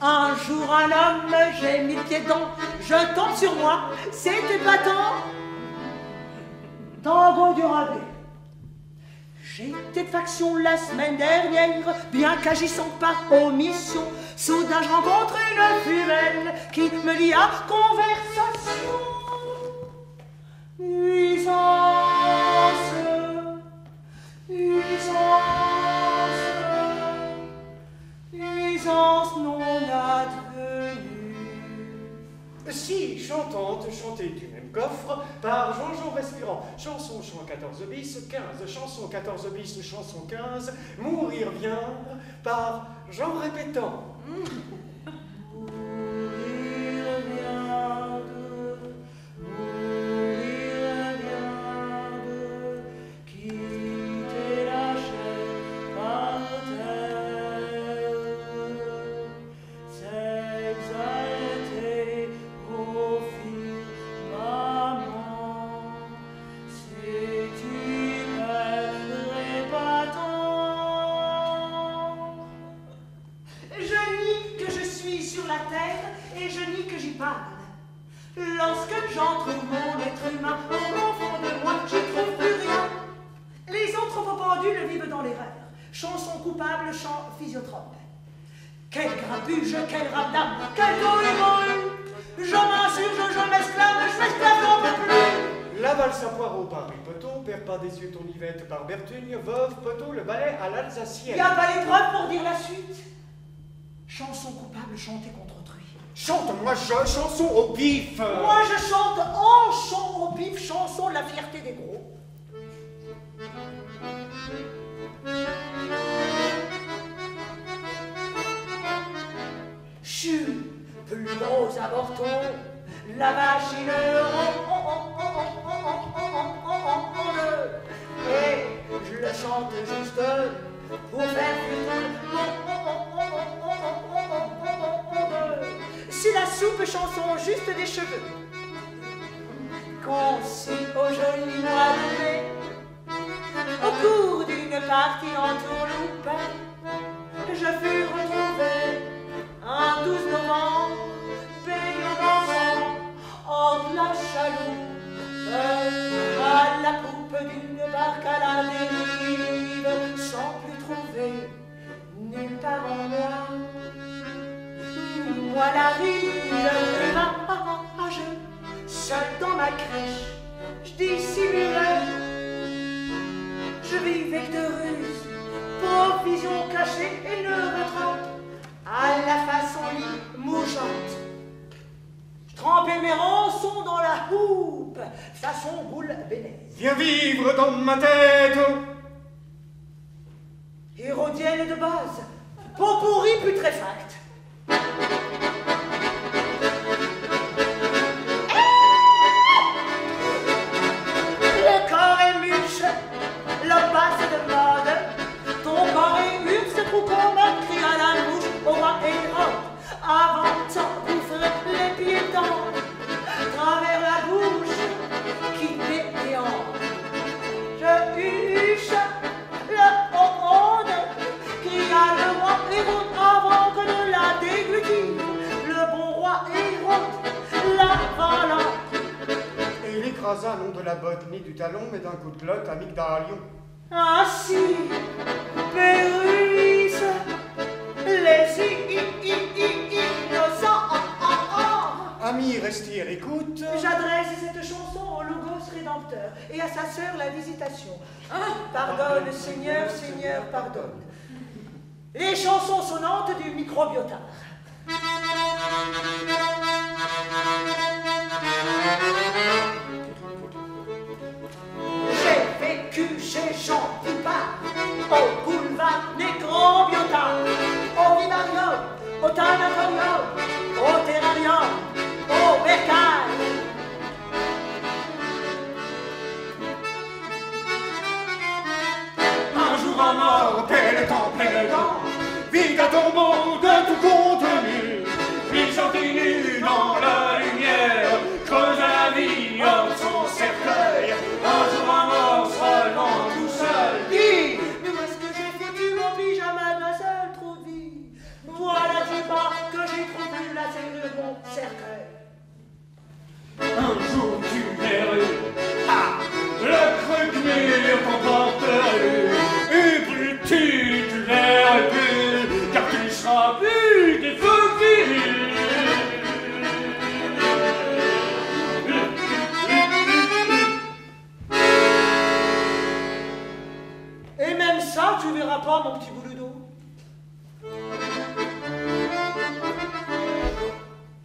Un jour un homme, j'ai mis le pied dedans, je tombe sur moi, c'est épatant. Tango du rabais. J'étais de faction la semaine dernière, bien qu'agissant par omission. Soudain je rencontre une femelle qui me lia conversation. Nuisance, nuisance, nuisance non advenue. Si, chantante, chantée du même coffre, par Jean-Jean Respirant, chanson chant 14 bis, 15, chanson 14 bis, chanson 15, mourir vient, par Jean Répétant. Lorsque j'entre mon être humain, au fond de moi, je trouve plus rien. Les anthropopendules vivent dans l'erreur. Chanson coupable, chant physiotrope. Quel grabuge, quel radam, quel goï-goï. Je m'insurge, je m'esclave, j'en peux plus. La valse à poireaux par Ripoteau, Père par des yeux ton Yvette par Bertugne, Veuve, Poteau, le ballet à l'Alsacienne. Y a pas l'épreuve pour dire la suite. Chanson coupable chantée contre autrui. Chante-moi, chanson au pif. Moi, je chante en chant au pif, chanson de la fierté des gros. Chut, plus gros avorton, la machine et je le chante juste pour faire c'est la soupe chanson juste des cheveux. Conçue au joli mois de mai, au cours d'une partie en tourloupe, je fus retrouvé un 12 novembre, payant d'enfant, hors de la chaloupe, à la poupe d'une barque à la dérive, sans plus trouver nulle part en moi. Moi la rue, seul dans ma crèche, je dissimulais. Je vivais de ruse, provision cachée et ne retraite, à la façon mouchante. Je trempais mes rançons dans la houppe, façon boule bénaise. Viens vivre dans ma tête. Hérodienne de base, peau pourrie putréfacte. Le corps est mûche, le passe de mode. Ton corps est mûche, ce trou qu'on me crie à la bouche, au roi Hérode. Avant t'engouffrer les pieds dedans, travers la bouche qui déante. Je huche le honte, cria le roi Hérode avant que de la déglutine. Le bon roi Hérode l'avala. Et il écrasa non de la botte ni du talon, mais d'un coup de glotte amygdalion. Ainsi, périsse les innocents. Amis, restez à l'écoute. J'adresse cette chanson au Logos Rédempteur et à sa sœur la Visitation. Pardonne, Seigneur, Seigneur, pardonne. Les chansons sonnantes du microbiotard. J'ai vécu chez Jean Poupard, au boulevard Nécrobiotard, au vivarium, au tanatorium, au terrarium, au bercail. Un jour à mort, tel temps plein de temps, vide à tombeau de tout contenu, il chantait nu dans la lumière, creuse la vie hors son cercueil. Un jour à mort, seulement tout seul, dit: mais où est-ce que j'ai foutu mon pyjama d'un seul trou de vie? Voilà du pas que j'ai des feux qui Et même ça, tu verras pas, mon petit bout de dos.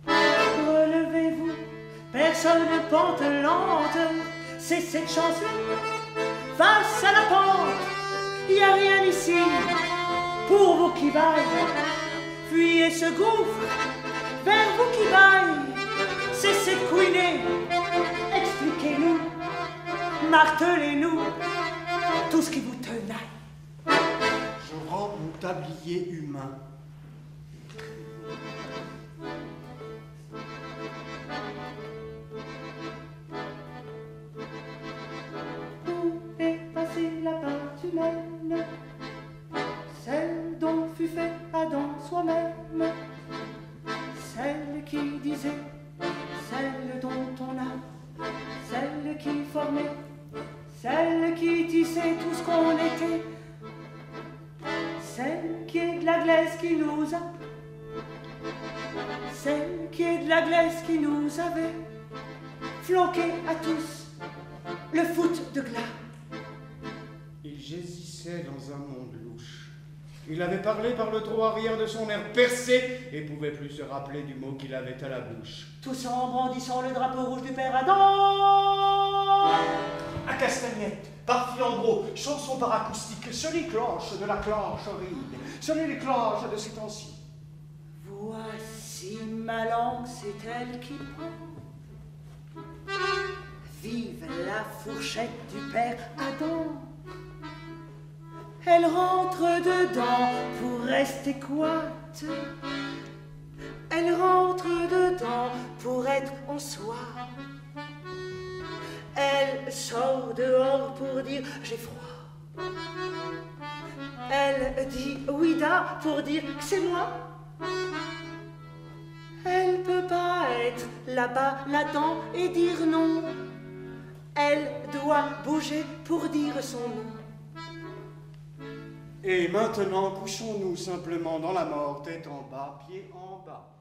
Relevez-vous, personne pente lente, c'est cette chanson. Face à la pente, y a rien ici. Pour vous qui vaillent, fuyez ce gouffre. Vers vous qui vaillent, cessez de couiner. Expliquez-nous, martelez-nous tout ce qui vous tenaille. Je rends mon tablier humain. Où est passée la part humaine, celle dont fut fait Adam soi-même, celle qui disait, celle dont on a, celle qui formait, celle qui tissait tout ce qu'on était, celle qui est de la glace qui nous a, celle qui est de la glace qui nous avait flanqué à tous le foot de glas. Il gésissait dans un monde louche. Il avait parlé par le trou arrière de son air percé et pouvait plus se rappeler du mot qu'il avait à la bouche. Tous en brandissant le drapeau rouge du père Adam. À Castagnette, par Filandreau, chanson par acoustique, ce les cloches de la cloche horrible, ce les cloches de ces temps-ci. Voici ma langue, c'est elle qui prend. Vive la fourchette du père Adam. Elle rentre dedans pour rester coite. Elle rentre dedans pour être en soi. Elle sort dehors pour dire j'ai froid. Elle dit oui da pour dire que c'est moi. Elle peut pas être là-bas, là-dedans et dire non. Elle doit bouger pour dire son nom. Et maintenant, couchons-nous simplement dans la mort, tête en bas, pied en bas.